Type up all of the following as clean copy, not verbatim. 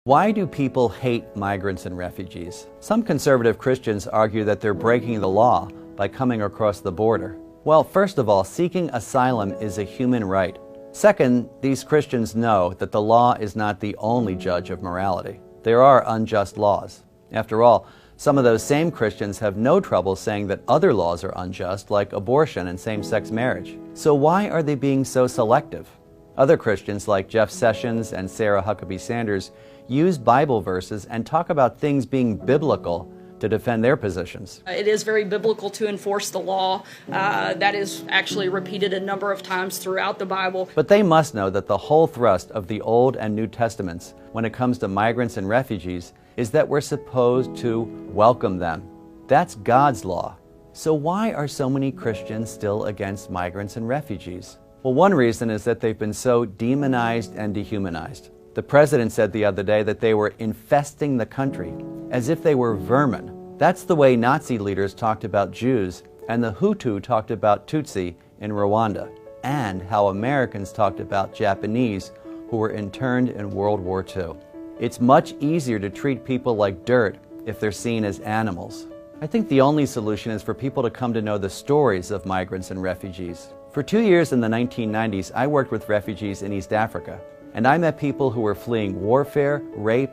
Why do people hate migrants and refugees? Some conservative Christians argue that they're breaking the law by coming across the border. Well, first of all, seeking asylum is a human right. Second, these Christians know that the law is not the only judge of morality. There are unjust laws. After all, some of those same Christians have no trouble saying that other laws are unjust, like abortion and same-sex marriage. So why are they being so selective? Other Christians like Jeff Sessions and Sarah Huckabee Sanders use Bible verses and talk about things being biblical to defend their positions. It is very biblical to enforce the law. That is actually repeated a number of times throughout the Bible. But they must know that the whole thrust of the Old and New Testaments when it comes to migrants and refugees is that we're supposed to welcome them. That's God's law. So why are so many Christians still against migrants and refugees? Well, one reason is that they've been so demonized and dehumanized. The president said the other day that they were infesting the country, as if they were vermin. That's the way Nazi leaders talked about Jews, and the Hutu talked about Tutsi in Rwanda, and how Americans talked about Japanese who were interned in World War II. It's much easier to treat people like dirt if they're seen as animals. I think the only solution is for people to come to know the stories of migrants and refugees. For 2 years in the 1990s, I worked with refugees in East Africa, and I met people who were fleeing warfare, rape,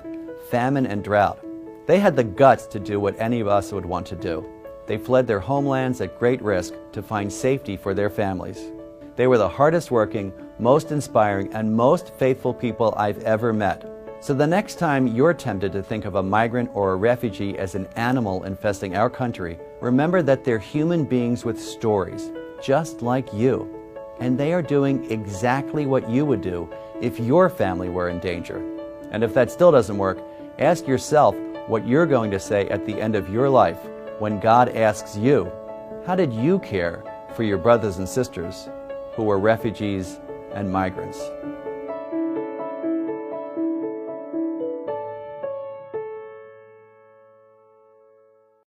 famine, and drought. They had the guts to do what any of us would want to do. They fled their homelands at great risk to find safety for their families. They were the hardest working, most inspiring, and most faithful people I've ever met. So the next time you're tempted to think of a migrant or a refugee as an animal infesting our country, remember that they're human beings with stories, just like you. And they are doing exactly what you would do if your family were in danger. And if that still doesn't work, ask yourself what you're going to say at the end of your life when God asks you, how did you care for your brothers and sisters who were refugees and migrants?